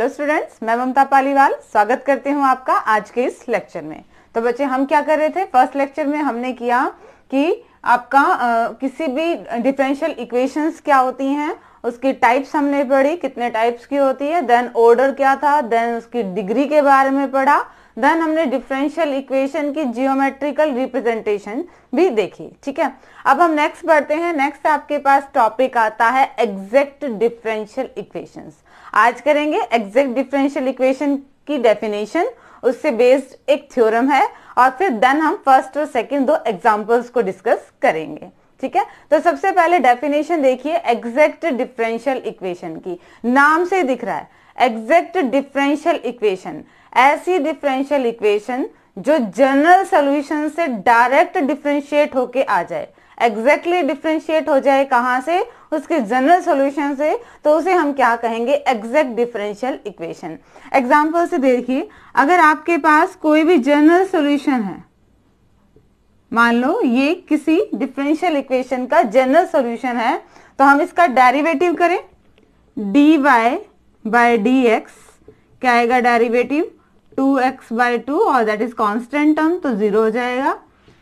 Hello students, मैं ममता पालीवाल स्वागत करती हूँ आपका आज के इस लेक्चर में। तो बच्चे हम क्या कर रहे थे, फर्स्ट लेक्चर में हमने किया कि आपका किसी भी डिफरेंशियल इक्वेशंस क्या होती हैं, उसकी टाइप्स हमने पढ़ी, कितने टाइप्स की होती है, देन ऑर्डर क्या था, देन उसकी डिग्री के बारे में पढ़ा, देन हमने डिफरेंशियल इक्वेशन की जियोमेट्रिकल रिप्रेजेंटेशन भी देखी। ठीक है, अब हम नेक्स्ट बढ़ते हैं। नेक्स्ट आपके पास टॉपिक आता है एग्जैक्ट डिफरेंशियल इक्वेशंस। आज करेंगे एग्जैक्ट डिफरेंशियल इक्वेशन की डेफिनेशन, उससे बेस्ड एक थ्योरम है, और फिर देन हम फर्स्ट और सेकंड दो एग्जांपल्स को डिस्कस करेंगे। ठीक है, तो सबसे पहले डेफिनेशन देखिए एग्जैक्ट डिफरेंशियल इक्वेशन की। नाम से दिख रहा है एग्जैक्ट डिफरेंशियल इक्वेशन, ऐसी डिफरेंशियल इक्वेशन जो जनरल सॉल्यूशन से डायरेक्ट डिफरेंशिएट होके आ जाए, एग्जैक्टली डिफरेंशिएट हो जाए कहां से, उसके जनरल सॉल्यूशन से, तो उसे हम क्या कहेंगे, एग्जैक्ट डिफरेंशियल इक्वेशन। एग्जांपल से देखिए, अगर आपके पास कोई भी जनरल सॉल्यूशन है, मान लो ये किसी डिफरेंशियल इक्वेशन का जनरल सॉल्यूशन है, तो हम इसका डेरिवेटिव करें, dy बाय dx क्या आएगा डेरिवेटिव, 2x/2, और दैट इज कांस्टेंट टर्म तो 0 हो जाएगा।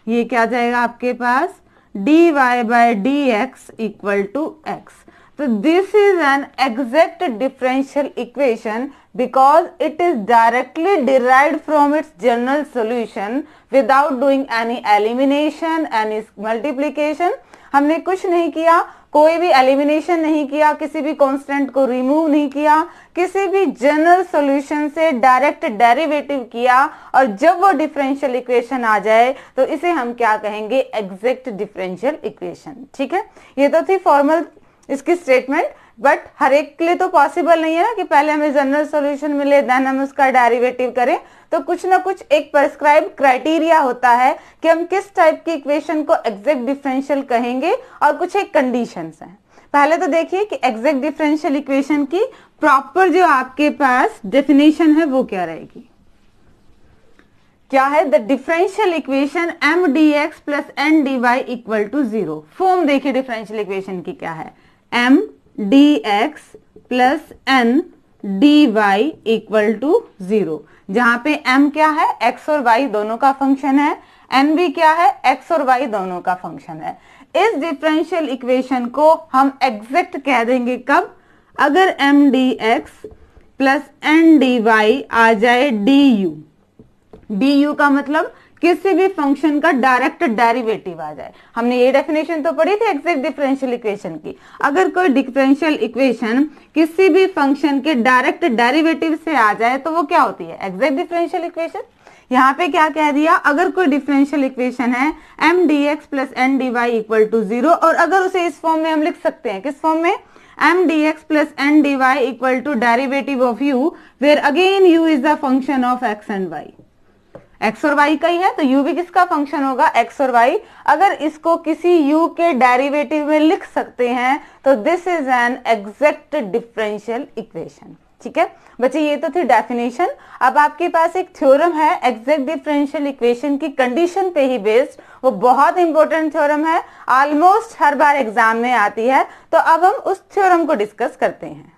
ये क्या जाएगा आपके पास, dy by dx equal to x। तो this is an exact differential equation because it is directly derived from its general solution without doing any elimination, any multiplication। हमने कुछ नहीं किया, कोई भी एलिमिनेशन नहीं किया, किसी भी कांस्टेंट को रिमूव नहीं किया, किसी भी जनरल सॉल्यूशन से डायरेक्ट डेरिवेटिव किया, और जब वो डिफरेंशियल इक्वेशन आ जाए तो इसे हम क्या कहेंगे, एग्जैक्ट डिफरेंशियल इक्वेशन। ठीक है, ये तो थी फॉर्मल इसकी स्टेटमेंट, बट हर एक के लिए तो पॉसिबल नहीं है ना कि पहले हमें जनरल सॉल्यूशन मिले देन हम उसका डेरिवेटिव करें। तो कुछ ना कुछ एक प्रेस्क्राइब क्राइटेरिया होता है कि हम किस टाइप की इक्वेशन को एग्जैक्ट डिफरेंशियल कहेंगे, और कुछ एक कंडीशंस हैं। पहले तो देखिए कि एग्जैक्ट डिफरेंशियल इक्वेशन की प्रॉपर जो आपके पास डेफिनेशन है वो क्या रहेगी, क्या है, the differential equation m dx plus n dy equal to 0। Form देखिए डिफरेंशियल इक्वेशन की क्या है, m dx plus n dy equal to 0, जहां पे m क्या है, x और y दोनों का फंक्शन है, n भी क्या है, x और y दोनों का फंक्शन है। इस डिफरेंशियल इक्वेशन को हम एग्जैक्ट कह देंगे कब, अगर m dx plus n dy आ जाए du का मतलब किसी भी फंक्शन का डायरेक्ट डेरिवेटिव आ जाए। हमने ये डेफिनेशन तो पढ़ी थी एग्जैक्ट डिफरेंशियल इक्वेशन की, अगर कोई डिफरेंशियल इक्वेशन किसी भी फंक्शन के डायरेक्ट डेरिवेटिव से आ जाए तो वो क्या होती है, एग्जैक्ट डिफरेंशियल इक्वेशन। यहाँ पे क्या कह दिया, अगर कोई डिफरेंशियल इक्वेशन है m dx plus n dy equal to 0, और अगर उसे इस फॉर्म में हम लिख सकते हैं, किस फॉर्म में, m dx plus n dy equal to derivative of u, where again u is the function of x and y। x और y का ही है तो u भी किसका फंक्शन होगा, x और y। अगर इसको किसी u के डेरिवेटिव में लिख सकते हैं तो this is an exact differential equation. ठीक है बच्चे, ये तो थी डेफिनेशन। अब आपके पास एक थ्योरम है एग्जैक्ट डिफरेंशियल इक्वेशन की कंडीशन पे ही बेस्ड, वो बहुत इंपॉर्टेंट थ्योरम है, ऑलमोस्ट हर बार एग्जाम में आती है। तो अब हम उस थ्योरम को डिस्कस करते हैं।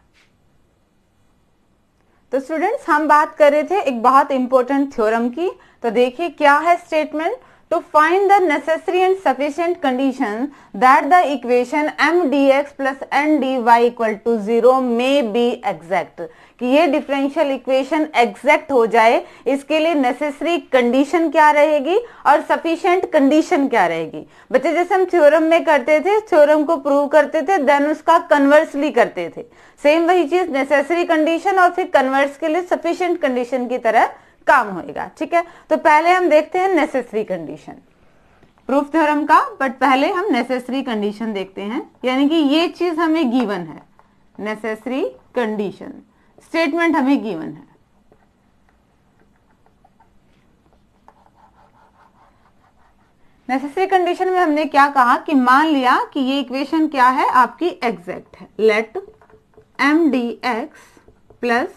तो स्टूडेंट्स, हम बात कर रहे थे एक बहुत इंपॉर्टेंट थ्योरम की। तो देखिए क्या है statement, to find the necessary and sufficient condition that the equation m dx plus n dy equal to 0 may be exact, कि ये डिफरेंशियल इक्वेशन एग्जैक्ट हो जाए, इसके लिए नेसेसरी कंडीशन क्या रहेगी और सफिशिएंट कंडीशन क्या रहेगी। बच्चे जैसे हम थ्योरम में करते थे, थ्योरम को प्रूव करते थे, देन उसका कन्वर्सली करते थे, सेम वही चीज नेसेसरी कंडीशन और फिर कन्वर्स के लिए सफिशिएंट कंडीशन की तरह काम होएगा। ठीक है, तो पहले हम देखते हैं नेसेसरी कंडीशन, प्रूफ थ्योरम का, बट पहले हम नेसेसरी कंडीशन देखते हैं, यानी कि ये चीज हमें गिवन है, नेसेसरी कंडीशन स्टेटमेंट हमें गिवन है। नेसेसरी कंडीशन में हमने क्या कहा कि मान लिया कि ये इक्वेशन क्या है, आपकी एग्जैक्ट है, let m dx plus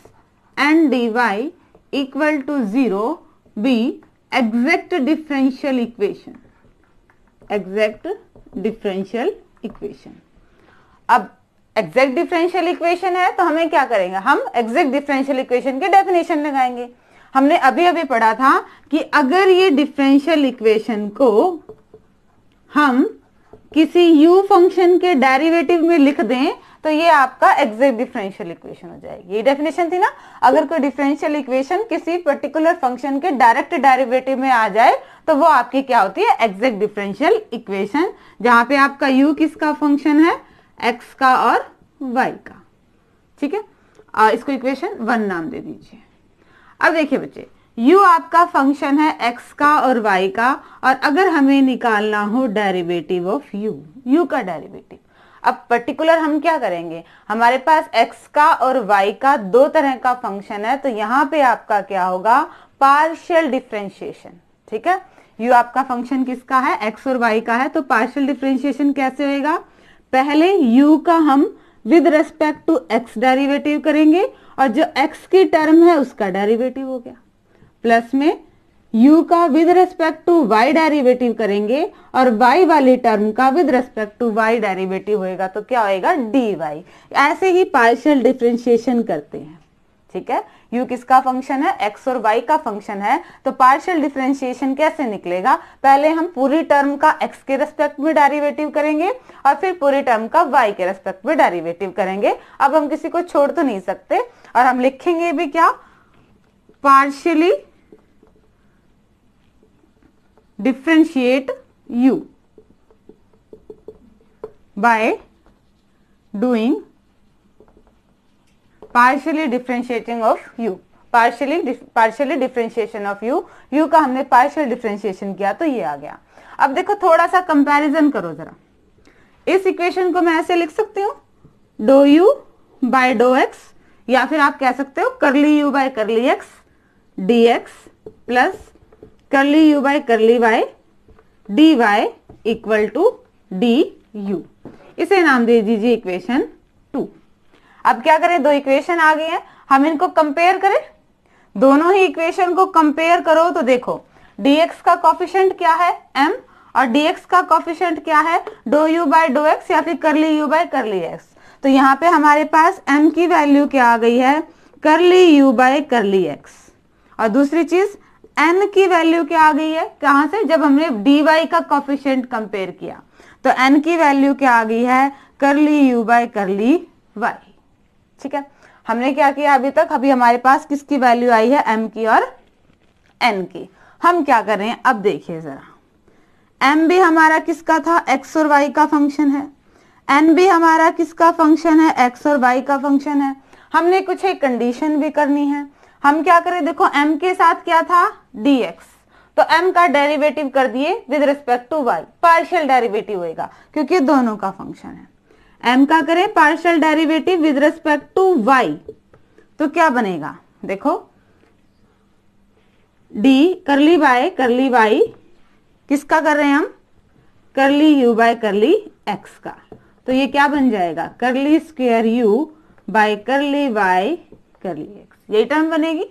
n dy equal to 0 be exact differential equation, exact differential equation. अब एग्जैक्ट डिफरेंशियल इक्वेशन है तो हमें क्या करेंगे, हम एग्जैक्ट डिफरेंशियल इक्वेशन के डेफिनेशन लगाएंगे। हमने अभी अभी पढ़ा था कि अगर ये डिफरेंशियल इक्वेशन को हम किसी u फंक्शन के डेरिवेटिव में लिख दें तो ये आपका एग्जैक्ट डिफरेंशियल इक्वेशन हो जाएगी। ये डेफिनेशन थी ना, अगर कोई डिफरेंशियल इक्वेशन किसी पर्टिकुलर फंक्शन के डायरेक्ट डेरिवेटिव में आ जाए तो वो आपकी क्या होती है, एग्जैक्ट डिफरेंशियल इक्वेशन, जहां पे आपका u किसका फंक्शन है, x का और y का। ठीक है, इसको इक्वेशन 1 नाम दे दीजिए। अब देखिए बच्चे, u आपका फंक्शन है x का और y का, और अगर हमें निकालना हो डेरिवेटिव ऑफ u का डेरिवेटिव, अब पर्टिकुलर हम क्या करेंगे, हमारे पास x का और y का दो तरह का फंक्शन है, तो यहां पे आपका क्या होगा, पार्शियल डिफरेंशिएशन। ठीक है, u आपका फंक्शन किसका है, x और y का है, तो पार्शियल डिफरेंशिएशन कैसे होएगा, पहले u का हम with respect to x derivative करेंगे, और जो x की टर्म है उसका डेरिवेटिव हो गया, प्लस में u का with respect to y derivative करेंगे और y वाली टर्म का with respect to y derivative होएगा, तो क्या होएगा, dy। ऐसे ही पार्शियल डिफरेंशिएशन करते हैं। ठीक है, u किसका फंक्शन है, x और y का फंक्शन है, तो पार्शियल डिफरेंशिएशन कैसे निकलेगा, पहले हम पूरी टर्म का x के रेस्पेक्ट में डेरिवेटिव करेंगे और फिर पूरी टर्म का y के रेस्पेक्ट में डेरिवेटिव करेंगे। अब हम किसी को छोड़ तो नहीं सकते, और हम लिखेंगे भी क्या, partially differentiate u by doing partially differentiating of u, partially differentiation of u का हमने partial differentiation किया तो ये आ गया। अब देखो थोड़ा सा कंपैरिजन करो जरा, इस इक्वेशन को मैं ऐसे लिख सकती हूँ, डो u बाय डो x, या फिर आप कह सकते हो curly u by curly x dx plus curly u by curly y dy equal to du। इसे नाम दे दीजिए इक्वेशन 2। अब क्या करें, दो इक्वेशन आ गई हैं, हम इनको कंपेयर करें, दोनों ही इक्वेशन को कंपेयर करो तो देखो dx का कोफिशिएंट क्या है m, और dx का कोफिशिएंट क्या है, डो u बाय डो x या फिर करली u बाय करली x। तो यहाँ पे हमारे पास m की वैल्यू क्या आ गई है, curly u by curly x, और दूसरी चीज n की वैल्यू क्या आ गई है, कहां से, जब हमने dy का कोफिशिएंट कंपेयर किया, तो n की वैल्यू क्या आ गई है, curly u by curly y। ठीक है, हमने क्या किया अभी तक, अभी हमारे पास किसकी वैल्यू आई है, m की और n की। हम क्या कर रहे हैं, अब देखिए जरा, m भी हमारा किसका था, x और y का फंक्शन है, n भी हमारा किसका फंक्शन है, x और y का फंक्शन है। हमने कुछ एक कंडीशन भी करनी है, हम क्या करें, देखो m के साथ क्या था, dx, तो m का डेरिवेटिव कर दिए with respect to y, partial derivative होएगा क्योंकि दोनों का फंक्शन है। m का करें partial derivative with respect to y, तो क्या बनेगा, देखो d करली y किसका कर रहे हैं हम, करली u बाय करली x का, तो ये क्या बन जाएगा, करली square u by curly y करली x, यही टर्म बनेगी।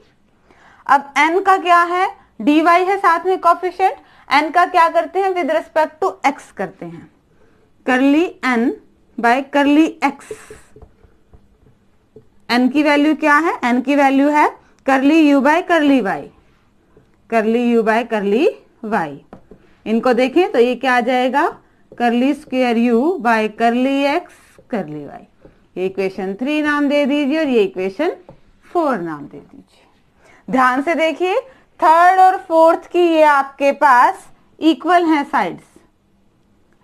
अब n का क्या है, dy है साथ में कोफिशिएंट, n का क्या करते हैं, विद रिस्पेक्ट टू x करते हैं, करली n by curly x। n की वैल्यू क्या है, n की वैल्यू है curly u by curly y, करली u बाय करली y। इनको देखें तो ये क्या आ जाएगा, करली square u by curly x करली y। ये इक्वेशन 3 नाम दे दीजिए और ये इक्वेशन 4 नाम दे दीजिए। ध्यान से देखिए, थर्ड और फोर्थ की ये आपके पास इक्वल हैं sides,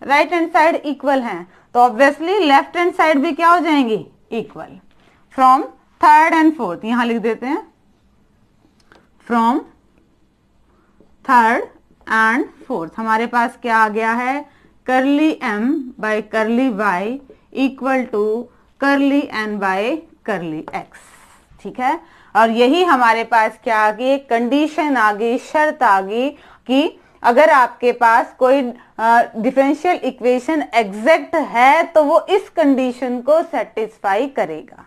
right hand side equal हैं, तो ऑब्वियसली लेफ्ट हैंड साइड भी क्या हो जाएंगी, equal. From third and fourth, यहां लिख देते हैं, फ्रॉम थर्ड एंड फोर्थ हमारे पास क्या आ गया है, curly m by curly y equal to curly n by curly x। ठीक है, और यही हमारे पास क्या आ गई, कंडीशन आ गई, शर्त आ गई कि अगर आपके पास कोई डिफरेंशियल इक्वेशन एग्जैक्ट है तो वो इस कंडीशन को सेटिस्फाई करेगा।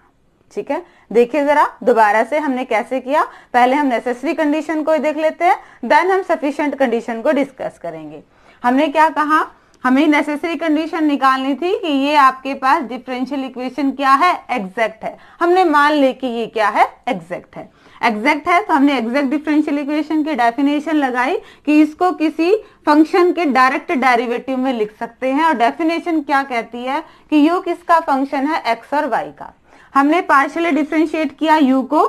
ठीक है, देखिए जरा दोबारा से हमने कैसे किया, पहले हम नेसेसरी कंडीशन को देख लेते हैं, देन हम सफिशिएंट कंडीशन को डिस्कस करेंगे। हमने क्या कहा, हमें नेसेसरी कंडीशन निकालनी थी कि ये आपके पास डिफरेंशियल इक्वेशन क्या है, एग्जैक्ट है। हमने मान ली कि ये क्या है, एग्जैक्ट है। एग्जैक्ट है तो हमने एग्जैक्ट डिफरेंशियल इक्वेशन की डेफिनेशन लगाई कि इसको किसी फंक्शन के डायरेक्ट डेरिवेटिव में लिख सकते हैं। और डेफिनेशन क्या कहती है कि यू किसका फंक्शन है, एक्स और वाई का। हमने पार्शियली डिफरेंशिएट किया यू को,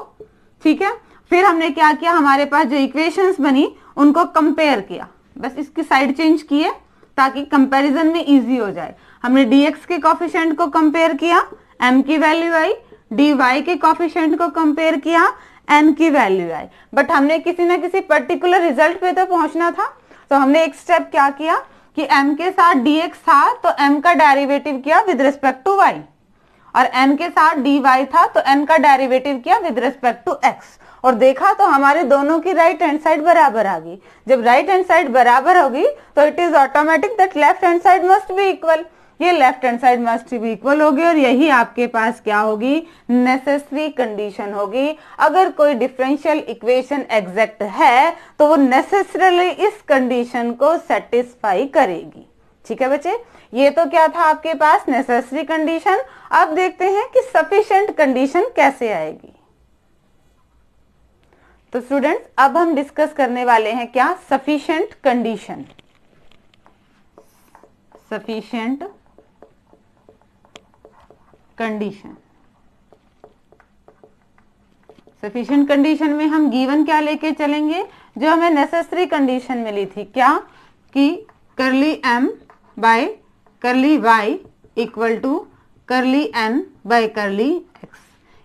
ठीक है। फिर हमने क्या किया, हमारे पास जो इक्वेशंस बनी उनको कंपेयर किया, बस इसकी साइड चेंज किए ताकि कंपैरिजन में इजी हो जाए। हमने dx के कोफिशिएंट को कंपेयर किया, m की वैल्यू आई, dy के कोफिशिएंट को कंपेयर किया, n की वैल्यू आई। बट हमने किसी ना किसी पर्टिकुलर रिजल्ट पे तो पहुंचना था, तो हमने एक स्टेप क्या किया कि m के साथ dx था तो m का डेरिवेटिव किया विद रिस्पेक्ट टू y, और n के साथ dy था तो n का डेरिवेटिव किया विद रिस्पेक्ट टू x, और देखा तो हमारे दोनों की राइट हैंड साइड बराबर आ गई। जब राइट हैंड साइड बराबर होगी तो it is automatic that left hand side must be equal. ये left hand side must be equal होगी और यही आपके पास क्या होगी, नेसेसरी कंडीशन होगी। अगर कोई डिफरेंशियल इक्वेशन एग्जैक्ट है तो वो नेसेसरली इस कंडीशन को सेटिस्फाई करेगी। ठीक है बच्चे, ये तो क्या था आपके पास, नेसेसरी कंडीशन। अब देखते हैं कि सफिशिएंट कंडीशन कैसे आएगी। तो स्टूडेंट्स अब हम डिस्कस करने वाले हैं क्या, sufficient condition. Sufficient condition, sufficient condition में हम गिवन क्या लेके चलेंगे, जो हमें नेसेसरी कंडीशन मिली थी, क्या कि curly m by curly y equal to curly n by curly x।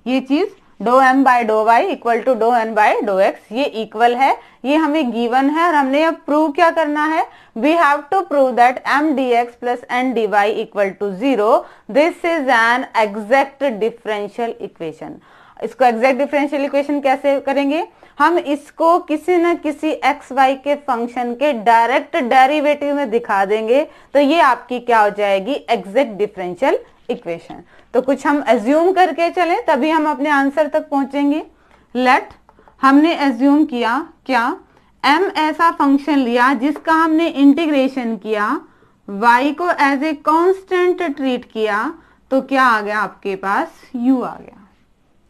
ये चीज डो m बाय डो y इक्वल टू डो n बाय डो x, ये इक्वल है, ये हमें गिवन है। और हमने अब प्रूव क्या करना है, we have to prove that m dx plus n dy equal to 0, this is an exact differential equation. इसको एग्जैक्ट डिफरेंशियल इक्वेशन कैसे करेंगे, हम इसको किसी न किसी एक्स वाई के फंक्शन के डायरेक्ट डेरिवेटिव में दिखा देंगे, तो ये आपकी क्या हो जाएगी, एग्जैक्ट डिफरेंशियल इक्वेशन। तो कुछ हम एज्यूम करके चलें तभी हम अपने आंसर तक पहुंचेंगे। लेट, हमने एज्यूम किया क्या, m ऐसा फंक्शन लिया जिसका हमने इंटीग्रेशन किया, y को एज ए कांस्टेंट ट्रीट किया, तो क्या आ गया आपके पास, u आ गया।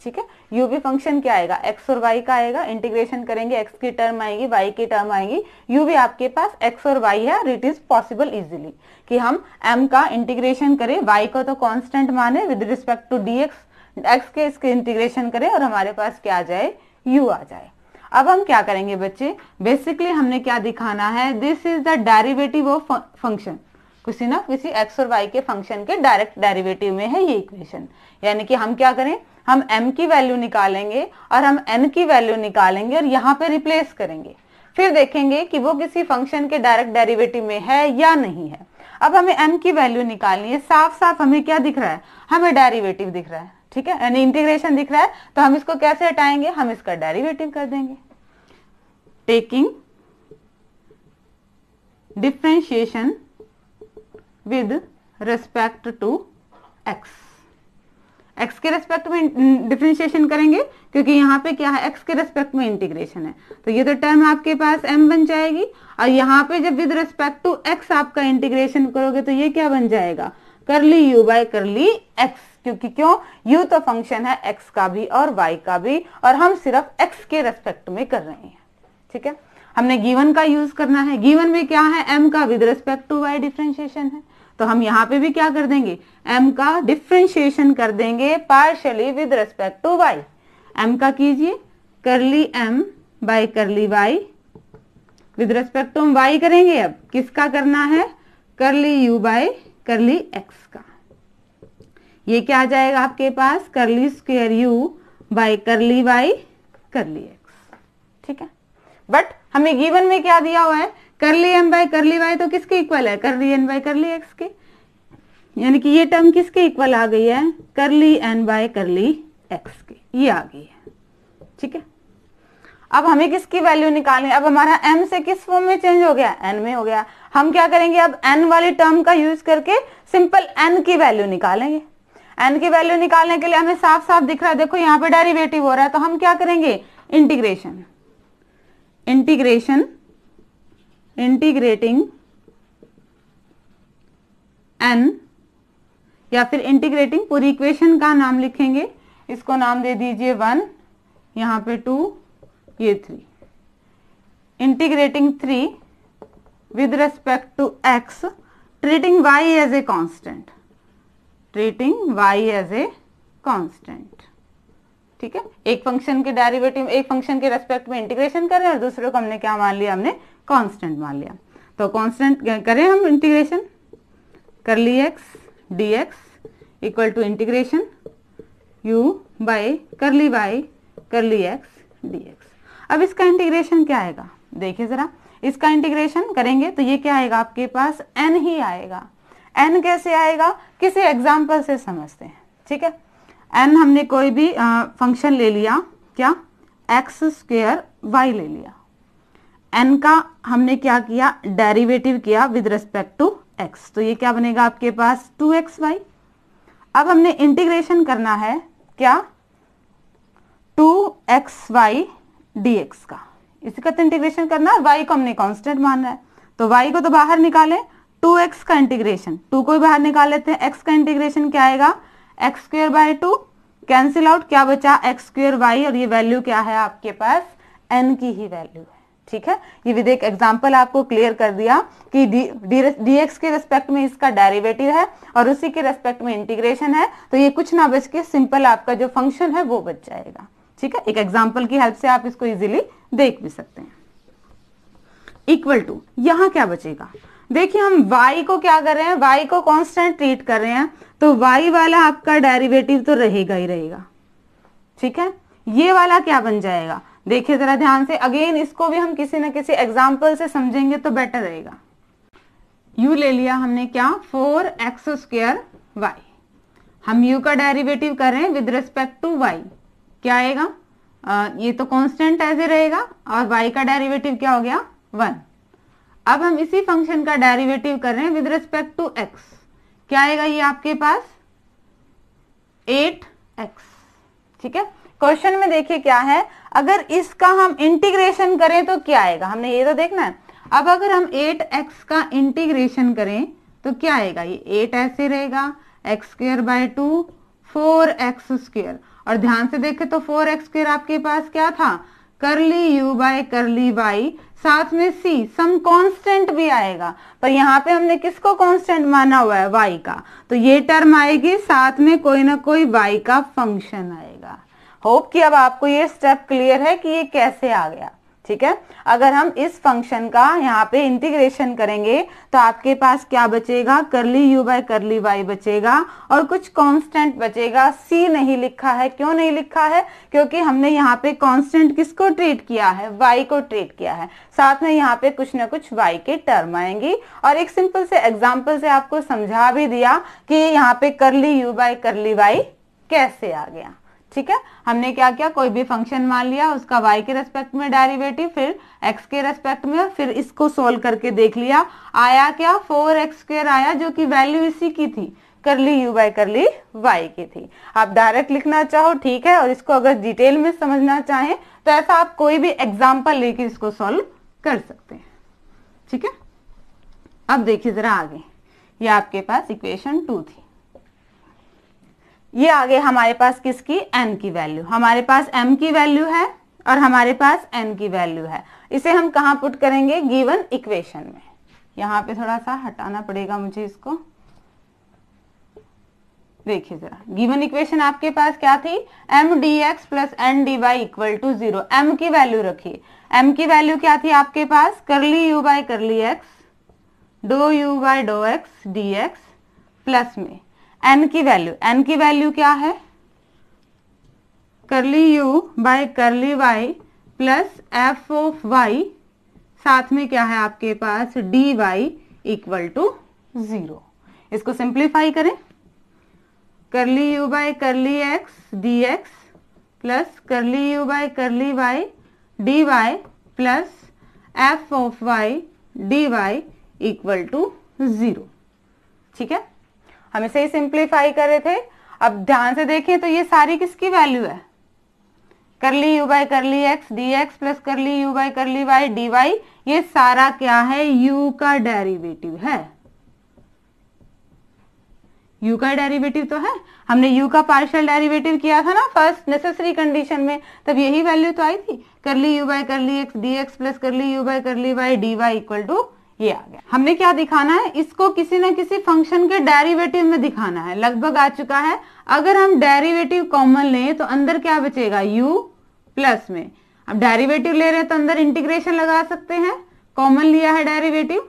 ठीक है, u भी फंक्शन क्या आएगा, x और y का आएगा, इंटीग्रेशन करेंगे x की टर्म आएगी, y की टर्म आएगी, u भी आपके पास x और y है। और इट इज पॉसिबल इजीली कि हम m का इंटीग्रेशन करें, y को तो कांस्टेंट माने with respect to dx, x के इसके इंटीग्रेशन करें और हमारे पास क्या आ जाए, u आ जाए। अब हम क्या करेंगे बच्चे, बेसिकली हमने क्या दिखाना है, this is the derivative of function, किसी ना किसी x और y के फंक्शन के डायरेक्ट डेरिवेटिव में है ये इक्वेशन। यानी कि हम क्या करें, हम m की वैल्यू निकालेंगे और हम n की वैल्यू निकालेंगे और यहाँ पे रिप्लेस करेंगे, फिर देखेंगे कि वो किसी फंक्शन के डायरेक्ट डेरिवेटिव में है या नहीं है। अब हमें m की वैल्यू निकालनी है, साफ साफ हमें क्या दिख रहा है, हमें डेरिवेटिव दिख रहा है, ठीक है, यानी इंटीग्रेशन दिख रहा है, तो हम इसको कैसे हटाएंगे, हम इसका डेरिवेटिव कर देंगे, taking differentiation with respect to x। x के रेस्पेक्ट में डिफरेंशिएशन करेंगे क्योंकि यहाँ पे क्या है, x के रेस्पेक्ट में इंटीग्रेशन है, तो ये तो टर्म आपके पास m बन जाएगी। और यहाँ पे जब विद रिस्पेक्ट टू x आपका इंटीग्रेशन करोगे तो ये क्या बन जाएगा, करली u बाय करली x, क्योंकि क्यों, u तो फंक्शन है x का भी और y का भी, और हम सिर्फ x के रेस्पेक्ट में कर रहे हैं। ठीक है, हमने गिवन का यूज करना है, गिवन में क्या है, m का with respect to y differentiation है, तो हम यहाँ पे भी क्या कर देंगे, m का डिफरेंशिएशन कर देंगे partially with respect to y। m का कीजिए curly m by curly y, with respect to y करेंगे, अब किसका करना है, curly u by curly x का। ये क्या आ जाएगा आपके पास, करली square u by curly y करली x। ठीक है, बट हमें गिवन में क्या दिया हुआ है, curly m by curly y तो किसके इक्वल है, करली n बाय करली x के, यानी कि ये टर्म किसके इक्वल आ गई है, करली n बाय करली x के, ये आ गई है। ठीक है, अब हमें किसकी वैल्यू निकालनी है, अब हमारा m से किस फॉर्म में चेंज हो गया, n में हो गया। हम क्या करेंगे, अब n वाली टर्म का यूज करके सिंपल n की वैल्यू निकालेंगे। n की वैल्यू निकालने के लिए हमें साफ साफ दिख रहा है, देखो यहाँ पे डेरिवेटिव हो रहा है, तो हम क्या करेंगे, इंटीग्रेशन, इंटीग्रेटिंग n, या फिर इंटीग्रेटिंग पूरी इक्वेशन का नाम लिखेंगे, इसको नाम दे दीजिए 1, यहाँ पे 2, ये 3, integrating 3 with respect to x, treating y as a constant, treating y as a constant. ठीक है, एक फंक्शन के डेरिवेटिव, एक फंक्शन के रेस्पेक्ट में इंटीग्रेशन कर रहे हैं और दूसरे को हमने क्या मान लिया, हमने कांस्टेंट मान लिया। तो कांस्टेंट करें हम integration, curly x dx equal to integration u by curly y करली x dx। अब इसका इंटीग्रेशन क्या आएगा, देखिए जरा, इसका इंटीग्रेशन करेंगे तो ये क्या आएगा, आपके पास n ही आएगा। n कैसे आएगा, किसी एग्जाम्पल से समझते हैं। ठीक है, n हमने कोई भी फंक्शन ले लिया, क्या, x स्क्वायर y ले लिया, n का हमने क्या किया, डेरिवेटिव किया विद रिस्पेक्ट टू x, तो ये क्या बनेगा आपके पास 2xy। अब हमने इंटीग्रेशन करना है क्या, 2xy dx का, इसी का तो इंटीग्रेशन करना है, y को हमने कांस्टेंट मानना है, तो y को तो बाहर निकालें, 2x का इंटीग्रेशन, 2 को भी बाहर निकाल लेते हैं, x का इंटीग्रेशन क्या आएगा, x square by 2, cancel out, क्या बचा, एक्स स्क्वायर वाई, और ये वैल्यू क्या है आपके पास, n की ही वैल्यू है। ठीक है, ये विद एक एग्जांपल आपको क्लियर कर दिया कि dx के रेस्पेक्ट में इसका डेरिवेटिव है और उसी के रेस्पेक्ट में इंटीग्रेशन है, तो ये कुछ ना बच के सिंपल आपका जो फंक्शन है वो बच जाएगा। ठीक है, एक एग्जांपल की हेल्प से आप इसको इजीली देख भी सकते हैं। इक्वल टू, यहां क्या बचेगा, देखिए हम y को क्या कर रहे हैं, y को कांस्टेंट ट्रीट कर रहे हैं, तो y वाला आपका डेरिवेटिव तो रहेगा ही रहेगा। ठीक है, ये वाला क्या बन जाएगा, देखिए जरा ध्यान से, अगेन इसको भी हम किसी न किसी एग्जांपल से समझेंगे तो बेटर रहेगा। u ले लिया हमने क्या, 4x स्क्वायर y, हम u का डेरिवेटिव कर रहे हैं विद रिस्पेक्ट टू y, क्या आएगा, ये तो कांस्टेंट ऐसे रहेगा, और y का डेरिवेटिव क्या हो गया, 1। अब हम इसी फंक्शन का डेरिवेटिव कर रहे हैं विद रिस्पेक्ट टू x, क्या आएगा ये आपके पास 8x। ठीक है, क्वेश्चन में देखिए क्या है, अगर इसका हम इंटीग्रेशन करें तो क्या आएगा, हमने ये तो देखना है। अब अगर हम 8x का इंटीग्रेशन करें तो क्या आएगा, ये 8 ऐसे रहेगा, x square by 2 4x square, और ध्यान से देखें तो 4x स्क्वायर आपके पास क्या था, करली u बाय करली y, साथ में c सम कांस्टेंट भी आएगा, पर यहाँ पे हमने किसको कांस्टेंट माना हुआ है, y का, तो ये टर्म आएगी, साथ में कोई ना कोई y का फंक्शन आएगा। होप कि अब आपको ये स्टेप क्लियर है कि ये कैसे आ गया। ठीक है, अगर हम इस फंक्शन का यहाँ पे इंटीग्रेशन करेंगे तो आपके पास क्या बचेगा, करली u बाय करली y बचेगा, और कुछ कांस्टेंट बचेगा, c नहीं लिखा है, क्यों नहीं लिखा है, क्योंकि हमने यहाँ पे कांस्टेंट किसको ट्रीट किया है, y को ट्रीट किया है, साथ में यहाँ पे कुछ ना कुछ y के टर्म आएंगी, और एक सिंपल से एग्जाम्पल से आपको समझा भी दिया कि यहाँ पे करली u बाय करली y कैसे आ गया। ठीक है, हमने क्या किया, कोई भी फंक्शन मान लिया, उसका y के रेस्पेक्ट में डेरिवेटिव, फिर x के रेस्पेक्ट में, फिर इसको सोल्व करके देख लिया, आया क्या, 4x स्क्वायर आया, जो कि वैल्यू इसी की थी, curly u by curly y की थी। आप डायरेक्ट लिखना चाहो ठीक है, और इसको अगर डिटेल में समझना चाहें तो ऐसा आप कोई भी एग्जाम्पल लेके इसको सोल्व कर सकते हैं। ठीक है, अब देखिए जरा आगे, ये आपके पास इक्वेशन 2 थी, ये आगे हमारे पास किसकी, n की वैल्यू, हमारे पास m की वैल्यू है और हमारे पास n की वैल्यू है, इसे हम कहाँ पुट करेंगे, गिवन इक्वेशन में। यहाँ पे थोड़ा सा हटाना पड़ेगा मुझे इसको, देखिए जरा, गिवन इक्वेशन आपके पास क्या थी, m dx plus n dy equal to 0, m की वैल्यू रखिए, m की वैल्यू क्या थी आपके पास, curly u by curly x, डो u बाय डो x dx, प्लस में n की वैल्यू क्या है, curly u by curly y plus f of y, साथ में क्या है आपके पास dy इक्वल टू 0। इसको सिंप्लीफाई करें, curly u by curly x dx plus curly u by curly y dy plus f of y dy equal to 0। ठीक है, हम इसे ही सिंप्लीफाई कर रहे थे। अब ध्यान से देखें तो ये सारी किसकी वैल्यू है, curly u by curly x dx plus curly u by curly y dy, ये सारा क्या है, u का डेरिवेटिव है। u का डेरिवेटिव तो है, हमने u का पार्शियल डेरिवेटिव किया था ना फर्स्ट नेसेसरी कंडीशन में, तब यही वैल्यू तो आई थी, curly u by curly x dx plus curly u by curly y dy equal to ये आ गया। हमने क्या दिखाना है, इसको किसी न किसी फंक्शन के डेरिवेटिव में दिखाना है, लगभग आ चुका है। अगर हम डेरिवेटिव कॉमन लें तो अंदर क्या बचेगा, u प्लस में, अब डेरिवेटिव ले रहे हैं तो अंदर इंटीग्रेशन लगा सकते हैं, कॉमन लिया है डेरिवेटिव,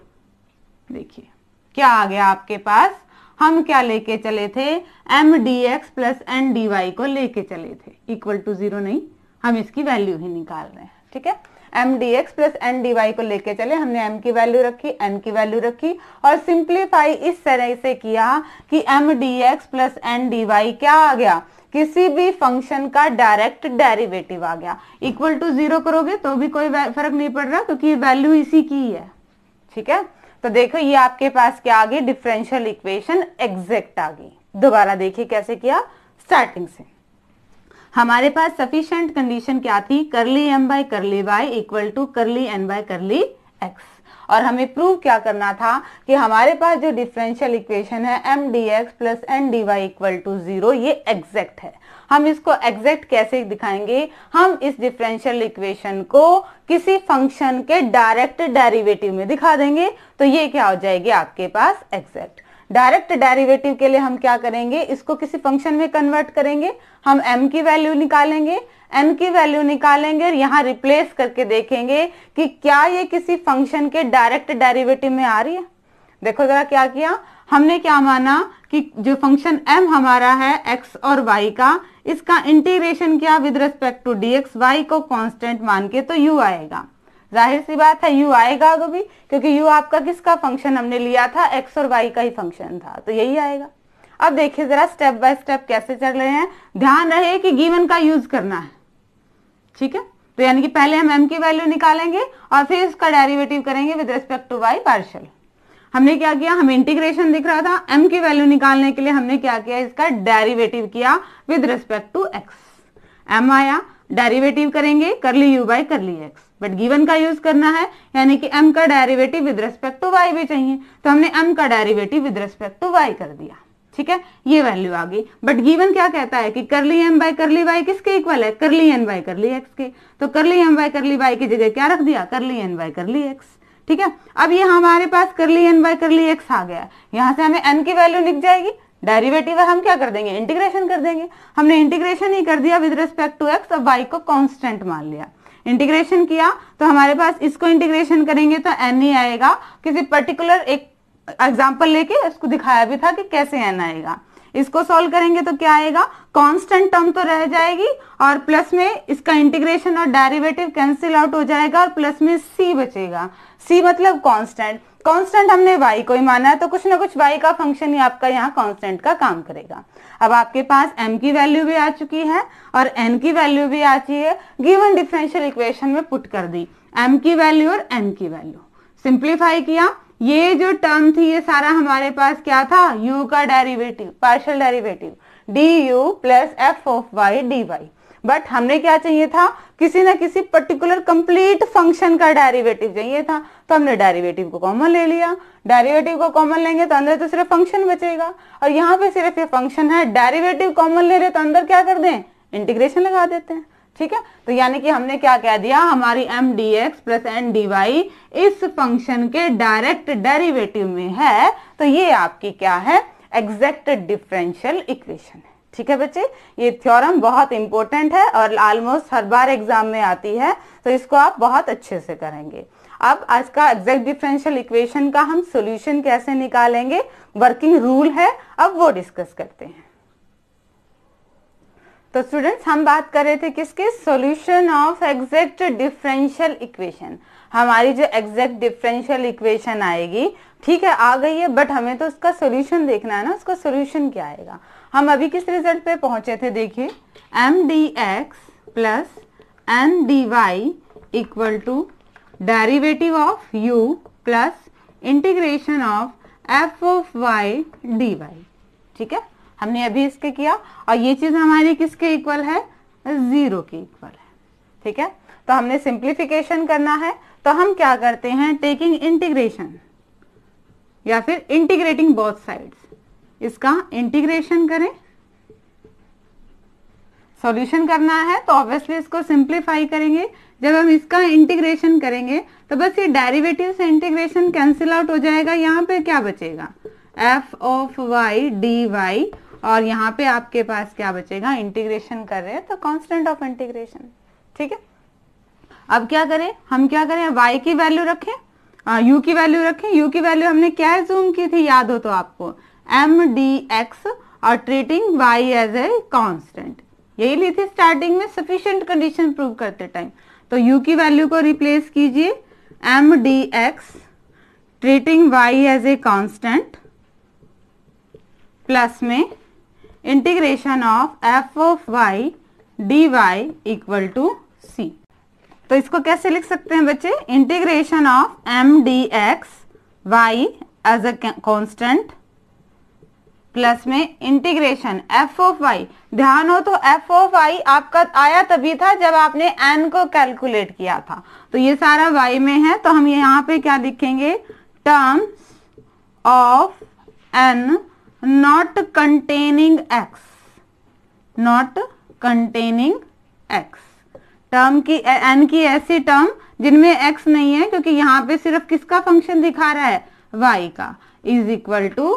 देखिए क्या आ गया आपके पास, हम क्या लेके चले थे, m D x plus N D y को लेके चले थे, इक्वल टू 0 नहीं, हम इसकी वैल्यू ही निकाल रहे हैं, ठीक है। M D x plus N D y को लेके चले, हमने एम की वैल्यू रखी, एन की वैल्यू रखी और सिंप्लीफाई इस तरह से किया कि M D x plus N D Y क्या आ गया, किसी भी फंक्शन का डायरेक्ट डेरिवेटिव आ गया। इक्वल टू 0 करोगे तो भी कोई फर्क नहीं पड़ रहा क्योंकि वैल्यू इसी की है, ठीक है। तो देखो ये आपके पास क्या आ गई, डिफरेंशियल इक्वेशन एग्जैक्ट आ गई। दोबारा देखिए कैसे किया, स्टार्टिंग से हमारे पास सफिशिएंट कंडीशन क्या थी, curly M by curly Y equal to curly N by curly X, और हमें प्रूव क्या करना था कि हमारे पास जो डिफरेंशियल इक्वेशन है M D x plus N D Y equal to 0 ये एग्जैक्ट है। हम इसको एग्जैक्ट कैसे दिखाएंगे, हम इस डिफरेंशियल इक्वेशन को किसी फंक्शन के डायरेक्ट डेरिवेटिव में दिखा देंगे, तो ये क्या हो जाएगी आपके पास एग्जैक्ट। डायरेक्ट डेरिवेटिव के लिए हम क्या करेंगे, इसको किसी फंक्शन में कन्वर्ट करेंगे, हम m की वैल्यू निकालेंगे, n की वैल्यू निकालेंगे और यहाँ रिप्लेस करके देखेंगे कि क्या ये किसी फंक्शन के डायरेक्ट डेरिवेटिव में आ रही है। देखो जरा क्या किया, हमने क्या माना कि जो फंक्शन m हमारा है x और y का, इसका इंटीग्रेशन किया with respect to dx, y को कांस्टेंट मान के तो u आएगा, जाहिर सी बात है u आएगा भी, क्योंकि u आपका किसका फंक्शन हमने लिया था, x और y का ही फंक्शन था, तो यही आएगा। अब देखिए जरा स्टेप बाय स्टेप कैसे चल रहे हैं, ध्यान रहे कि गिवन का यूज करना है, ठीक है। तो यानी कि पहले हम m की वैल्यू निकालेंगे और फिर इसका डेरिवेटिव करेंगे with respect to y partial. हमने क्या किया, हमें इंटीग्रेशन दिख रहा था, m की वैल्यू निकालने के लिए हमने क्या किया, इसका डेरिवेटिव किया with respect to x, m आया, डेरिवेटिव करेंगे curly u by curly x, but given का यूज करना है, यानी कि m का derivative with respect to y भी चाहिए, तो हमने m का derivative with respect to y कर दिया, ठीक है। ये वैल्यू आ गई, बट गिवन क्या कहता है कि curly m by curly y किसके इक्वल है, करली n बाय करली x के, तो करली m बाय करली y की जगह क्या रख दिया, करली n बाय करली x, ठीक है। अब ये हमारे पास करली n बाय करली x आ गया, यहाँ से हमें n की वैल्यू लिख जाएगी, डेरिवेटिव है, हम क्या कर देंगे, इंटीग्रेशन कर देंगे। हमने इंटीग्रेशन ही कर दिया विद रिस्पेक्ट टू x और y को कांस्टेंट मान लिया, इंटीग्रेशन किया तो हमारे पास इसको इंटीग्रेशन करेंगे तो n ही आएगा। किसी पर्टिकुलर एक एग्जांपल लेके इसको दिखाया भी था कि कैसे n आएगा, इसको सॉल्व करेंगे तो क्या आएगा, कांस्टेंट टर्म तो रह जाएगी और प्लस में इसका इंटीग्रेशन और डेरिवेटिव कैंसिल आउट हो जाएगा और प्लस में c बचेगा, c मतलब कांस्टेंट, कांस्टेंट हमने y को ही माना है तो कुछ ना कुछ y का फंक्शन ही आपका यहाँ कांस्टेंट का काम करेगा। अब आपके पास m की वैल्यू भी आ चुकी है और n की वैल्यू भी आ चुकी है, गिवन डिफरेंशियल इक्वेशन में पुट कर दी m की वैल्यू और n की वैल्यू, सिंप्लीफाई किया, ये जो टर्म थी ये सारा हमारे पास क्या था, u का derivative partial derivative du plus F of Y D Y, but हमने क्या चाहिए था, किसी ना किसी पर्टिकुलर कंप्लीट फंक्शन का डेरिवेटिव चाहिए था, तो हमने डेरिवेटिव को कॉमन ले लिया, डेरिवेटिव को कॉमन लेंगे तो अंदर तो सिर्फ फंक्शन बचेगा और यहाँ पे सिर्फ ये फंक्शन है, डेरिवेटिव कॉमन ले रहे तो अंदर क्या कर दें, इंटीग्रेशन लगा देते हैं, ठीक है। तो यानी कि हमने क्या कह दिया, हमारी M D x plus N D Y इस फंक्शन के डायरेक्ट डेरिवेटिव में है, तो ये आपकी क्या है, एग्जैक्ट डिफरेंशियल इक्वेशन है, ठीक है बच्चे। ये थ्योरम बहुत इंपॉर्टेंट है और ऑलमोस्ट हर बार एग्जाम में आती है, तो इसको आप बहुत अच्छे से करेंगे। अब आज का एग्जैक्ट डिफरेंशियल इक्वेशन का हम सॉल्यूशन कैसे निकालेंगे, वर्किंग रूल है, अब वो डिस्कस करते हैं। तो स्टूडेंट्स हम बात कर रहे थे किसके, solution of exact differential equation. हमारी जो एग्जैक्ट डिफरेंशियल इक्वेशन आएगी, ठीक है आ गई है, बट हमें तो उसका सॉल्यूशन देखना है ना, उसका सॉल्यूशन क्या आएगा। हम अभी किस रिजल्ट पे पहुंचे थे, देखिए M D x plus N D Y equal to derivative of u plus integration of F of Y D Y, ठीक है। हमने अभी इसके किया और ये चीज हमारी किसके इक्वल है, 0 के इक्वल है, ठीक है। तो हमने सिंप्लीफिकेशन करना है, तो हम क्या करते हैं, टेकिंग इंटीग्रेशन या फिर इंटीग्रेटिंग बोथ साइड्स, इसका इंटीग्रेशन करें। सॉल्यूशन करना है तो ऑब्वियसली इसको सिंप्लीफाई करेंगे। जब हम इसका इंटीग्रेशन करेंगे तो बस ये डेरिवेटिव से इंटीग्रेशन कैंसिल आउट हो जाएगा। यहाँ पे क्या बचेगा, F of Y D Y, और यहाँ पे आपके पास क्या बचेगा, इंटीग्रेशन कर रहे हैं तो कांस्टेंट ऑफ इंटीग्रेशन। ठीक है, अब क्या करें, हम क्या करें, y की वैल्यू रखें, u की वैल्यू रखें। u की वैल्यू हमने क्या जूम की थी, याद हो तो आपको, mdx, और treating y as a constant, यही ली थी स्टार्टिंग में सफिशिएंट कंडीशन प्रूव करते टाइम। तो u की वैल्यू को रिप्लेस कीजिए, mdx treating y as a constant plus में integration of f of y dy equal to c। तो इसको कैसे लिख सकते हैं बच्चे, integration of mdx y as a constant plus में इंटीग्रेशन f ऑफ y। ध्यान हो तो f ऑफ y आपका आया तभी था जब आपने n को कैलकुलेट किया था, तो ये सारा y में है, तो हम यहाँ पे क्या लिखेंगे, terms of n not containing x, not containing x, term की n की ऐसी टर्म जिनमें x नहीं है, क्योंकि यहाँ पे सिर्फ किसका फंक्शन दिखा रहा है, y का, इज इक्वल टू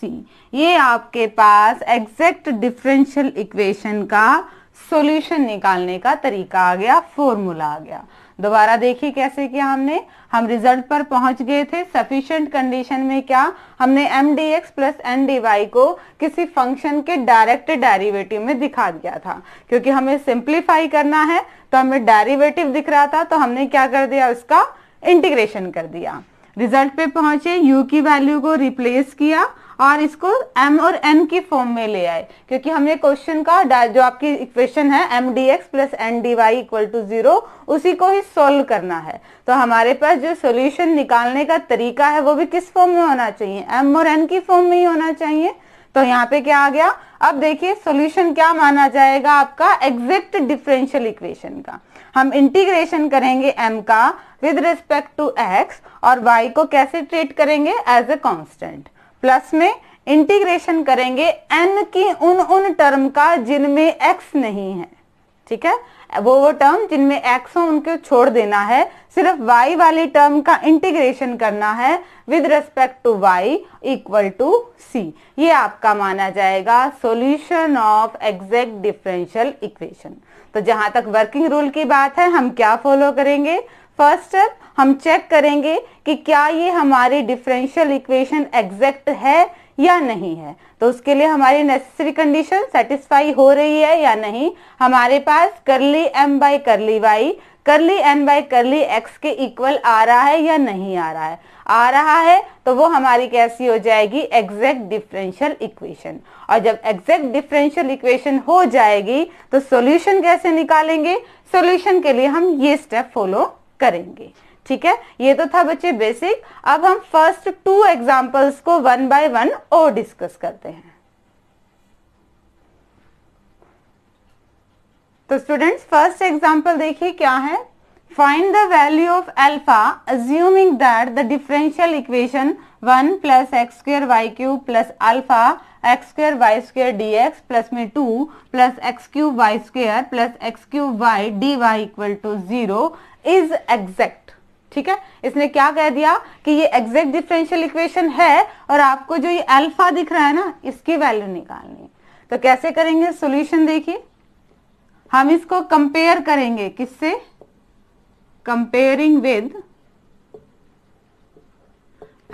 c। ये आपके पास एग्जैक्ट डिफरेंशियल इक्वेशन का सॉल्यूशन निकालने का तरीका आ गया, फॉर्मूला आ गया। दोबारा देखिए कैसे किया हमने, हम रिजल्ट पर पहुंच गए थे। सफिशिएंट कंडीशन में क्या, हमने mdx प्लस ndy को किसी फंक्शन के डायरेक्ट डेरिवेटिव में दिखा दिया था, क्योंकि हमें सिंप्लीफाई करना है तो हमें डेरिवेटिव दिख रहा था, तो हमने क्या कर दिया, उसका इंटीग्रेशन कर दिया। रिजल्ट पे पहुंचे, u की वैल्यू को रिप्लेस किया और इसको m और n की फॉर्म में ले आए, क्योंकि हमें क्वेश्चन का जो आपकी इक्वेशन है mdx plus ndy equal to 0, उसी को ही सोल्व करना है। तो हमारे पास जो सॉल्यूशन निकालने का तरीका है वो भी किस फॉर्म में होना चाहिए, m और n की फॉर्म में ही होना चाहिए। तो यहाँ पे क्या आ गया, अब देखिए सॉल्यूशन क्या माना जाएगा आपका, एग्जैक्ट डिफरेंशियल इक्वेशन का। हम इंटीग्रेशन करेंगे m का विद रिस्पेक्ट टू x, और y को कैसे ट्रीट करेंगे, एज ए कांस्टेंट, प्लस में इंटीग्रेशन करेंगे n की उन टर्म का जिनमें x नहीं है। ठीक है, वो टर्म जिनमें x हो उनको छोड़ देना है, सिर्फ y वाली टर्म का इंटीग्रेशन करना है with respect to y equal to c। ये आपका माना जाएगा solution of exact differential equation. तो जहां तक वर्किंग रूल की बात है, हम क्या फॉलो करेंगे, फर्स्ट स्टेप हम चेक करेंगे कि क्या ये हमारी डिफरेंशियल इक्वेशन एग्जैक्ट है या नहीं है। तो उसके लिए हमारी नेसेसरी कंडीशन सेटिस्फाई हो रही है या नहीं। हमारे पास करली m बाई करली y करली n बाई करली x के इक्वल आ रहा है या नहीं आ रहा है, आ रहा है तो वो हमारी कैसी हो जाएगी, एग्जैक्ट डिफरेंशियल इक्वेशन। और जब एग्जैक्ट डिफरेंशियल इक्वेशन हो जाएगी तो सॉल्यूशन कैसे निकालेंगे, सॉल्यूशन के लिए हम ये स्टेप फॉलो करेंगे। ठीक है, ये तो था बच्चे बेसिक। अब हम फर्स्ट 2 एग्जांपल्स को 1 बाय 1 और डिस्कस करते हैं। तो स्टूडेंट्स फर्स्ट एग्जांपल देखिए क्या है, find the value of alpha assuming that the differential equation 1 plus X square Y cube plus alpha X square Y square D x plus में 2 plus X cube Y square plus X cube Y D Y equal to 0 is exact. ठीक है, इसने क्या कह दिया कि ये exact differential equation है, और आपको जो ये अल्फा दिख रहा है ना, इसकी वैल्यू निकालनी है। तो कैसे करेंगे सॉल्यूशन, देखिए हम इसको कंपेयर करेंगे, किससे, comparing with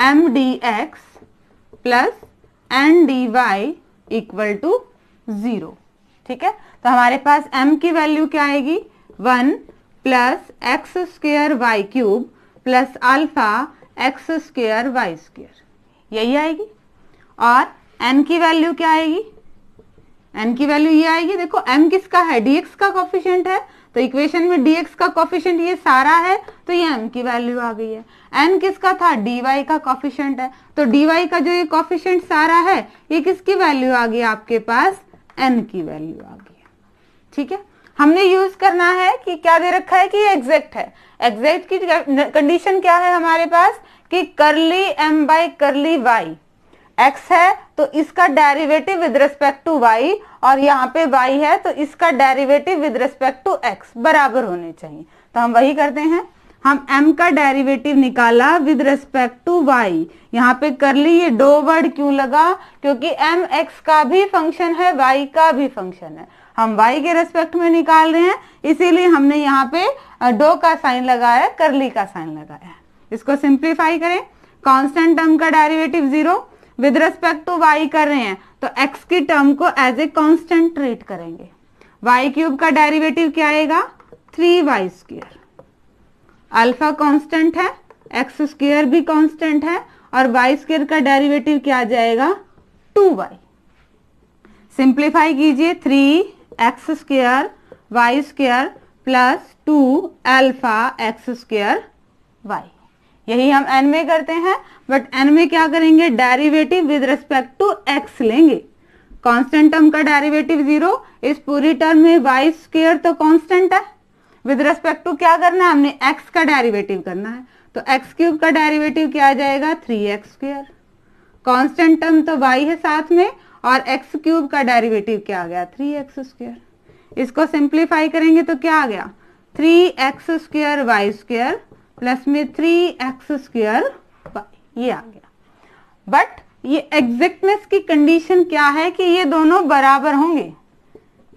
M D x plus N D Y equal to 0। ठीक है, तो हमारे पास m की वैल्यू क्या आएगी, 1 plus X square Y cube plus alpha X square Y square, यही आएगी। और n की वैल्यू क्या आएगी, n की वैल्यू ये आएगी, देखो m किसका है, dx का कोफिशिएंट है, तो इक्वेशन में dx का कोफिशिएंट ये सारा है, तो ये m की वैल्यू आ गई है। n किसका था, dy का कोफिशिएंट है, तो dy का जो ये कोफिशिएंट सारा है, ये किसकी वैल्यू आ गई, आपके पास n की वैल्यू आ गई है। ठीक है, हमने यूज करना है कि क्या दे रखा है कि ये एग्जैक्ट है। एग्जैक्ट की कंडीशन क्या है हमारे पास कि curly m by curly y x है तो इसका derivative with respect to y, और यहाँ पे y है तो इसका derivative with respect to x बराबर होने चाहिए। तो हम वही करते हैं, हम m का डेरिवेटिव निकाला विद रिस्पेक्ट टू y। यहाँ पे करली ये दो वर्ड क्यों लगा, क्योंकि m x का भी फंक्शन है, y का भी फंक्शन है, हम y के रेस्पेक्ट में निकाल रहे हैं, इसीलिए हमने यहाँ पे दो का साइन लगाया, करली का साइन लगाया। इसको सिंप्लीफाई करें, कांस्टेंट टर्म का derivative 0, with respect to y कर रहे हैं तो x की टर्म को एज ए कांस्टेंट ट्रीट करेंगे। y क्यूब का डेरिवेटिव क्या आएगा, 3y स्क्वायर, अल्फा कांस्टेंट है, एक्स स्क्वायर भी कांस्टेंट है, और y स्क्वायर का डेरिवेटिव क्या आ जाएगा, 2y। सिंप्लीफाई कीजिए, 3x square y square plus 2 alpha X square y। यही हम n में करते हैं, बट n में क्या करेंगे, derivative with respect to x लेंगे। कांस्टेंट टर्म का डेरिवेटिव 0, इस पूरी टर्म में y स्क्वायर तो कांस्टेंट है, विद रिस्पेक्ट टू क्या करना है, हमने x का डेरिवेटिव करना है, तो x क्यूब का डेरिवेटिव क्या आ जाएगा, 3x स्क्वायर। कांस्टेंट टर्म तो y है साथ में, और x क्यूब का डेरिवेटिव क्या आ गया, 3x स्क्वायर। इसको सिंप्लीफाई करेंगे तो क्या आ गया, 3x square y square plus में 3x स्क्वायर y, ये आ गया। बट ये एग्जैक्टनेस की कंडीशन क्या है कि ये दोनों बराबर होंगे,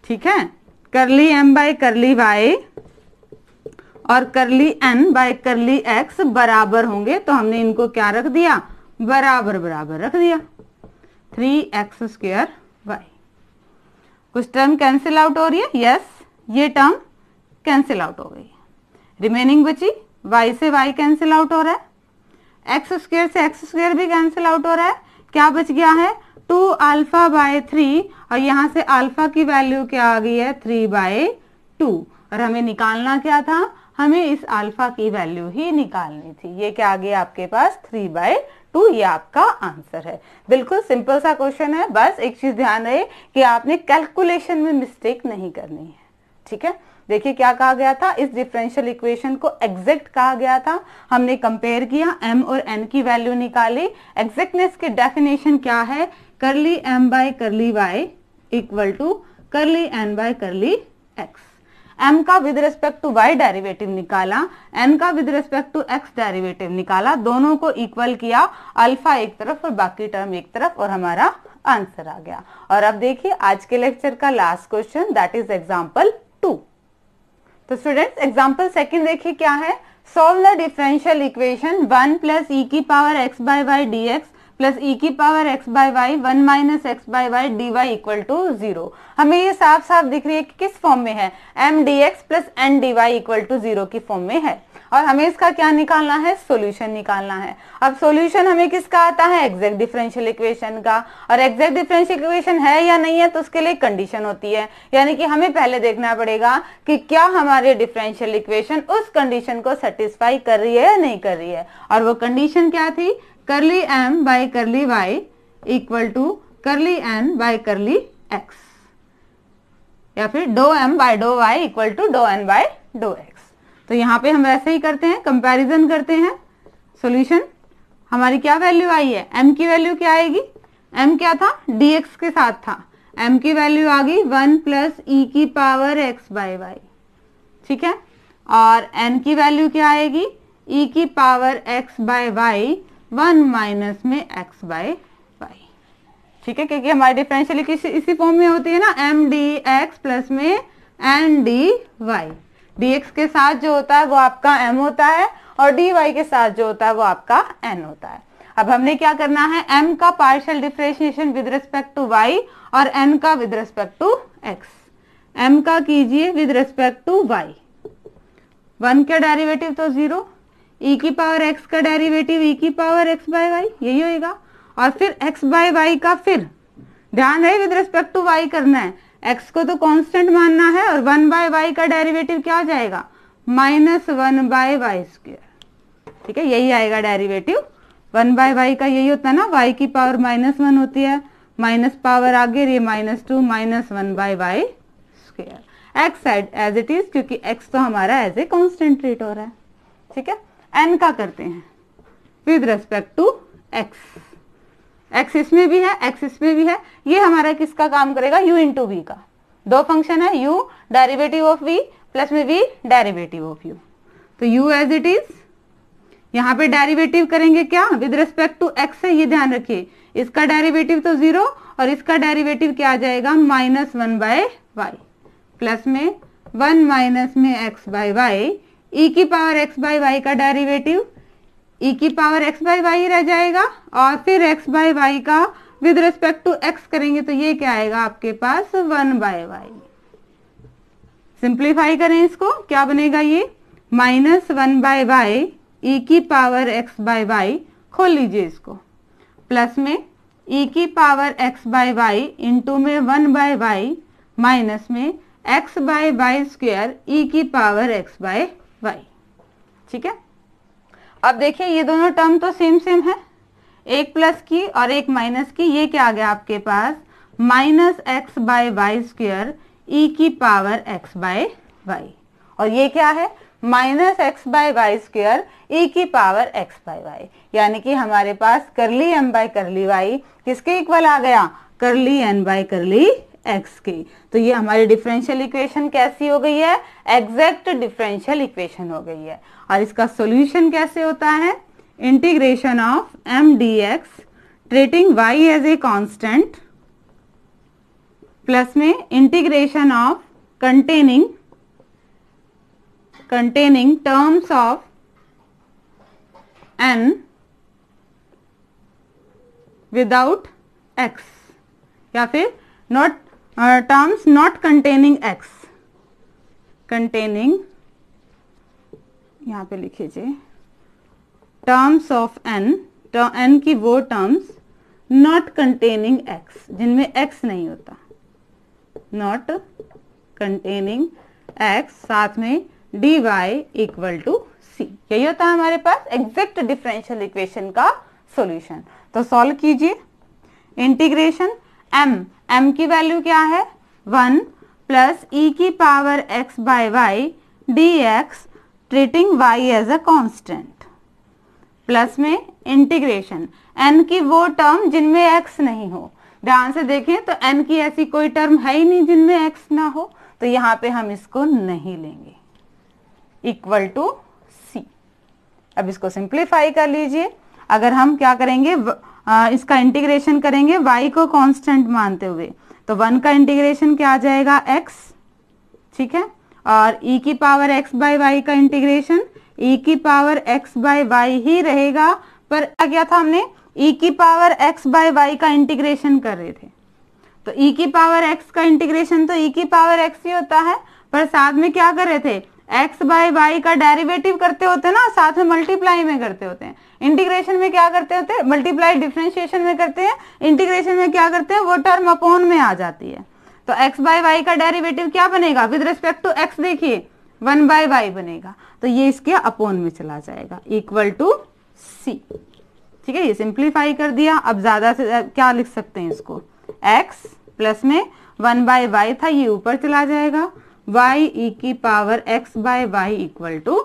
ठीक है, curly m by curly y और करली n बाय करली x बराबर होंगे, तो हमने इनको क्या रख दिया, बराबर बराबर रख दिया, 3x स्क्वायर y। कुछ टर्म कैंसिल आउट हो रही है, यस, ये टर्म कैंसिल आउट हो गई, रिमेनिंग बची y से y कैंसिल आउट हो रहा है, x स्क्वायर से x स्क्वायर भी कैंसिल आउट हो रहा है, क्या बच गया है, 2 अल्फा बाय 3, और यहाँ से अल्फा की वैल्यू क्या आ गई है, 3/2, और हमें निकालना क्या था, हमें इस अल्फा की वैल्यू ही निकालनी थी। ये क्या आ गया आपके पास, 3/2, ये आपका आंसर है। बिल्कुल सिंपल सा क्वेश्चन है, बस एक चीज ध्यान रहे कि आपने कैलकुलेशन में मिस्टेक नहीं करनी है, ठीक है। देखिए क्या कहा गया था, इस डिफरेंशियल इक्वेशन को एग्जैक्ट कहा गया था, हमने कंपेयर किया, m और n की वैल्यू निकाली। एग्जैक्टनेस की डेफिनेशन क्या है, curly m by curly y equal to curly n by curly x। m का with respect to y derivative निकाला, n का with respect to x derivative निकाला, दोनों को इक्वल किया, अल्फा एक तरफ और बाकी टर्म एक तरफ, और हमारा आंसर आ गया। और अब देखिए आज के लेक्चर का last question, that is example 2। तो स्टूडेंट्स एग्जाम्पल सेकंड देखिए क्या है, solve the differential equation 1 plus e की power x by y d x plus e की power x by Y 1 minus x by y D Y equal to 0। हमें ये साफ साफ दिख रही है कि किस फॉर्म में है, M D x plus N D Y equal to 0 की फॉर्म में है, और हमें इसका क्या निकालना है, सॉल्यूशन निकालना है। अब सॉल्यूशन हमें किसका आता है, एग्जैक्ट डिफरेंशियल इक्वेशन का, और एग्जैक्ट डिफरेंशियल इक्वेशन है या नहीं है तो उसके लिए कंडीशन होती है, यानी कि हमें पहले देखना पड़ेगा कि क्या हमारे डिफरेंशियल इक्वेशन उस कंडीशन को सेटिस्फाई कर रही है या नहीं कर रही है, और वो कंडीशन क्या थी, curly m by curly y equal to curly n by curly x, या फिर डो m बाय डो y इक्वल टू डो n बाय डो x। तो यहाँ पे हम वैसे ही करते हैं, कंपैरिजन करते हैं। सॉल्यूशन हमारी क्या वैल्यू आई है, m की वैल्यू क्या आएगी, m क्या था, dx के साथ था, m की वैल्यू आ गई 1 प्लस ई की पावर x बाय वाई, ठीक है, और n की वैल्यू क्या आएगी, e की power x by Y 1 minus में x बाय वाई, ठीक है, क्योंकि हमारी डिफरेंशियल इसी फॉर्म में होती है ना, m dx प्लस में n dy, dx के साथ जो होता है वो आपका m होता है, और dy के साथ जो होता है वो आपका n होता है। अब हमने क्या करना है, m का partial differentiation with respect to y और n का with respect to x। m का कीजिए विद रिस्पेक्ट टू y, 1 का डेरिवेटिव तो 0, e की पावर x का डेरिवेटिव e की पावर x बाय वाई, यही होएगा, और फिर x बाय वाई का फिर ध्यान रहे विद रिस्पेक्ट टू y करना है, x को तो कांस्टेंट मानना है, और 1 बाय वाई का डेरिवेटिव क्या हो जाएगा, -1 बाय वाई स्क्वायर, ठीक है, यही आएगा डेरिवेटिव। 1 बाय वाई का यही होता है ना, y की पावर -1 होती है, माइनस पावर आगे ये -2 -1 by Y square, x side as it is, क्योंकि x तो हमारा एज ए कांस्टेंट ट्रीट हो रहा है, ठीक है। n का करते हैं with respect to x, X इसमें भी है, एक्स इसमें भी है, ये हमारा किसका काम करेगा, u इंटू वी का। दो फंक्शन है, u derivative of v plus में v डेरिवेटिव ऑफ u। तो u एज इट इज, यहाँ पे डेरिवेटिव करेंगे क्या, विद रिस्पेक्ट टू x है, ये ध्यान रखिए, इसका डेरिवेटिव तो 0 और इसका डेरिवेटिव क्या आ जाएगा, -1 बाय वाई, प्लस में 1 माइनस में x बाय वाई, ई की पावर x बाय वाई का डेरिवेटिव e की पावर x बाय वाई रह जाएगा, और फिर x बाय वाई का विद रिस्पेक्ट टू x करेंगे तो ये क्या आएगा आपके पास, 1 बाय वाई। सिंप्लीफाई करें इसको, क्या बनेगा ये, -1 बाय वाई e की पावर x बाय वाई, खोल लीजिए इसको, प्लस में e की power x by Y into में 1 बाय वाई, माइनस में x by Y square e की पावर x बाय वाई। ठीक है, अब देखिए ये दोनों टर्म तो सेम सेम है, एक प्लस की और एक माइनस की, ये क्या आ गया आपके पास, -x बाय वाई स्क्वायर ई की पावर x बाय वाई, और ये क्या है, -x बाय वाई स्क्वायर ई की पावर x बाय वाई, यानी कि हमारे पास करली m बाय करली y किसके इक्वल आ गया, करली n बाय करली x के। तो ये हमारी डिफरेंशियल इक्वेशन कैसी हो गई है, एग्जैक्ट डिफरेंशियल इक्वेशन हो गई है। और इसका सॉल्यूशन कैसे होता है, integration of m dx treating y as a constant, plus में integration of containing terms of n without x, या फिर not terms not containing x, containing, यहाँ पे लिखिए terms of n, तो n की वो terms not containing x, जिनमें x नहीं होता, not containing x, साथ में dy इक्वल टू c, यही होता है हमारे पास एग्जैक्ट डिफरेंशियल इक्वेशन का सॉल्यूशन। तो सॉल्व कीजिए, इंटीग्रेशन m की वैल्यू क्या है, 1 प्लस e की power x by Y dx treating y as a constant, plus में इंटीग्रेशन n की वो टर्म जिनमें x नहीं हो, ध्यान से देखें तो n की ऐसी कोई टर्म है ही नहीं जिनमें x ना हो, तो यहाँ पे हम इसको नहीं लेंगे, इक्वल टू c। अब इसको सिंप्लीफाई कर लीजिए, अगर हम क्या करेंगे, इसका इंटीग्रेशन करेंगे y को कांस्टेंट मानते हुए, तो 1 का इंटीग्रेशन क्या आ जाएगा, x, ठीक है, और e की पावर x बाय वाई का इंटीग्रेशन e की पावर x बाय वाई ही रहेगा, पर क्या था हमने, e की पावर x बाय वाई का इंटीग्रेशन कर रहे थे, तो e की पावर x का इंटीग्रेशन तो e की पावर x ही होता है, पर साथ में क्या कर रहे थे, x बाय वाई का डेरिवेटिव करते होते ना, साथ में मल्टीप्लाई में करते होते हैं, इंटीग्रेशन में क्या करते होते हैं, मल्टीप्लाई डिफरेंशिएशन में करते हैं, इंटीग्रेशन में क्या करते हैं, वो टर्म अपॉन में आ जाती है, तो x बाय वाई का डेरिवेटिव क्या बनेगा, विद रिस्पेक्ट टू x देखिए 1 बाय वाई बनेगा, तो ये इसके अपॉन में चला जाएगा, इक्वल टू c। ठीक है, ये सिंप्लीफाई कर दिया, अब ज्यादा से क्या लिख सकते हैं इसको, x प्लस में 1 बाय वाई था, ये ऊपर चला जाएगा, y e की power x by Y equal to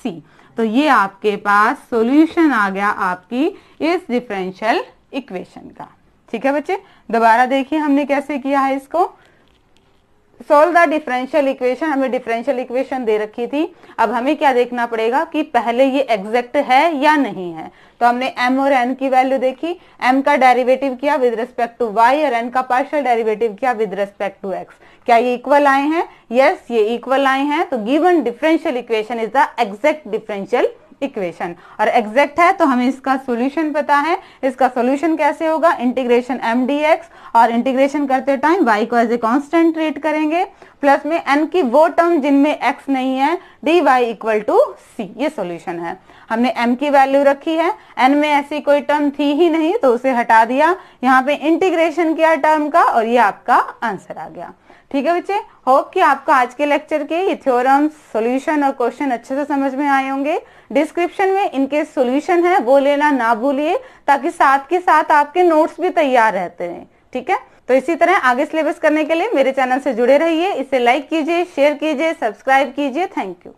c। तो ये आपके पास सॉल्यूशन आ गया आपकी इस डिफरेंशियल इक्वेशन का। ठीक है बच्चे, दोबारा देखिए हमने कैसे किया है इसको, सोल्व द डिफरेंशियल इक्वेशन, हमें डिफरेंशियल इक्वेशन दे रखी थी, अब हमें क्या देखना पड़ेगा कि पहले ये एग्जैक्ट है या नहीं है, तो हमने m और n की वैल्यू देखी, m का डेरिवेटिव किया विद रिस्पेक्ट टू y और n का पार्शियल डेरिवेटिव किया विद रिस्पेक्ट टू x, क्या ये इक्वल आए हैं, यस ये इक्वल आए हैं, तो given differential equation is the exact differential equation, और एग्जैक्ट है तो हमें इसका सॉल्यूशन पता है, इसका सॉल्यूशन कैसे होगा, इंटीग्रेशन m dx, और इंटीग्रेशन करते टाइम y को एज ए कांस्टेंट ट्रीट करेंगे, प्लस में n की वो टर्म जिनमें x नहीं है dy इक्वल टू c, ये सॉल्यूशन है। हमने m की वैल्यू रखी है, n में ऐसी कोई टर्म थी ही नहीं तो उसे हटा दिया, यहाँ पे इंटीग्रेशन किया टर्म का और ये आपका आंसर आ गया। ठीक है बच्चे, होप कि आपको आज के लेक्चर के ये थ्योरम्स, सॉल्यूशन और क्वेश्चन अच्छे से समझ में आए होंगे। डिस्क्रिप्शन में इनके सॉल्यूशन है वो लेना ना भूलिए, ताकि साथ के साथ आपके नोट्स भी तैयार रहते हैं। ठीक है, तो इसी तरह आगे सिलेबस करने के लिए मेरे चैनल से जुड़े रहिए, इसे लाइक कीजिए, शेयर कीजिए, सब्सक्राइब कीजिए। Thank you.